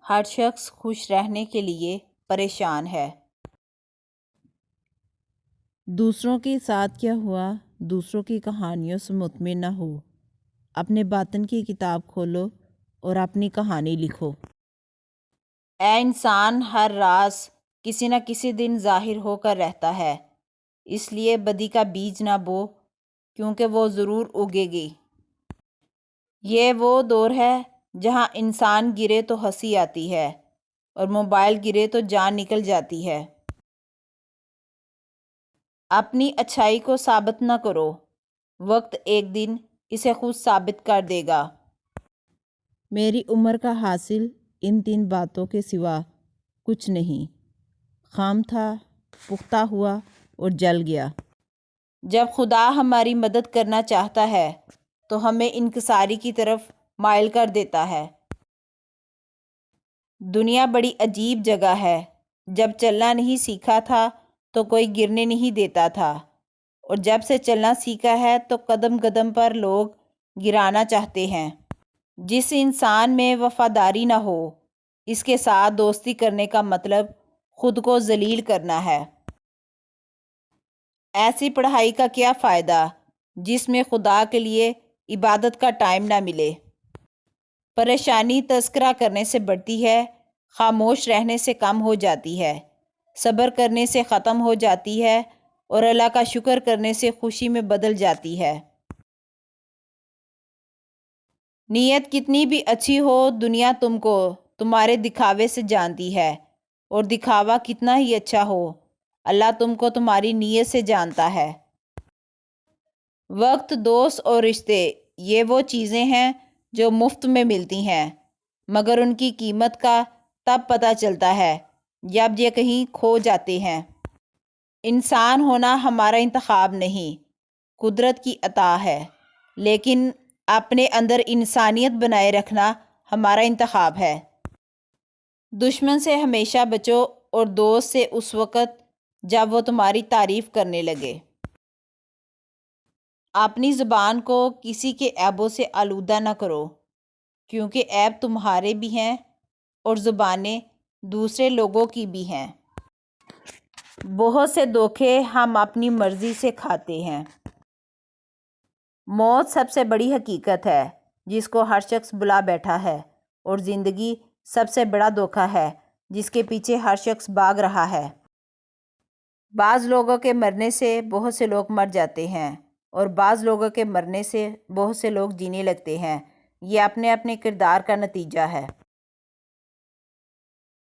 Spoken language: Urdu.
ہر شخص خوش رہنے کے لیے پریشان ہے۔ دوسروں کے ساتھ کیا ہوا، دوسروں کی کہانیوں سے مطمئن نہ ہو۔ اپنے باطن کی کتاب کھولو اور اپنی کہانی لکھو۔ اے انسان، ہر راز کسی نہ کسی دن ظاہر ہو کر رہتا ہے، اس لیے بدی کا بیج نہ بو، کیونکہ وہ ضرور اگے گی۔ یہ وہ دور ہے جہاں انسان گرے تو ہنسی آتی ہے اور موبائل گرے تو جان نکل جاتی ہے۔ اپنی اچھائی کو ثابت نہ کرو، وقت ایک دن اسے خود ثابت کر دے گا۔ میری عمر کا حاصل ان 3 باتوں کے سوا کچھ نہیں، خام تھا، پختہ ہوا اور جل گیا۔ جب خدا ہماری مدد کرنا چاہتا ہے تو ہمیں انکساری کی طرف مائل کر دیتا ہے۔ دنیا بڑی عجیب جگہ ہے۔ جب چلنا نہیں سیکھا تھا تو کوئی گرنے نہیں دیتا تھا، اور جب سے چلنا سیکھا ہے تو قدم قدم پر لوگ گرانا چاہتے ہیں۔ جس انسان میں وفاداری نہ ہو، اس کے ساتھ دوستی کرنے کا مطلب خود کو ذلیل کرنا ہے۔ ایسی پڑھائی کا کیا فائدہ جس میں خدا کے لیے عبادت کا ٹائم نہ ملے۔ پریشانی تذکرہ کرنے سے بڑھتی ہے، خاموش رہنے سے کم ہو جاتی ہے، صبر کرنے سے ختم ہو جاتی ہے اور اللہ کا شکر کرنے سے خوشی میں بدل جاتی ہے۔ نیت کتنی بھی اچھی ہو، دنیا تم کو تمہارے دکھاوے سے جانتی ہے، اور دکھاوا کتنا ہی اچھا ہو، اللہ تم کو تمہاری نیت سے جانتا ہے۔ وقت، دوست اور رشتے، یہ وہ چیزیں ہیں جو مفت میں ملتی ہیں، مگر ان کی قیمت کا تب پتہ چلتا ہے جب یہ کہیں کھو جاتے ہیں۔ انسان ہونا ہمارا انتخاب نہیں، قدرت کی عطا ہے، لیکن اپنے اندر انسانیت بنائے رکھنا ہمارا انتخاب ہے۔ دشمن سے ہمیشہ بچو اور دوست سے اس وقت جب وہ تمہاری تعریف کرنے لگے۔ اپنی زبان کو کسی کے عیبوں سے آلودہ نہ کرو، کیونکہ عیب تمہارے بھی ہیں اور زبانیں دوسرے لوگوں کی بھی ہیں۔ بہت سے دھوکے ہم اپنی مرضی سے کھاتے ہیں۔ موت سب سے بڑی حقیقت ہے جس کو ہر شخص بلا بیٹھا ہے، اور زندگی سب سے بڑا دھوکہ ہے جس کے پیچھے ہر شخص بھاگ رہا ہے۔ بعض لوگوں کے مرنے سے بہت سے لوگ مر جاتے ہیں، اور بعض لوگوں کے مرنے سے بہت سے لوگ جینے لگتے ہیں۔ یہ اپنے اپنے کردار کا نتیجہ ہے۔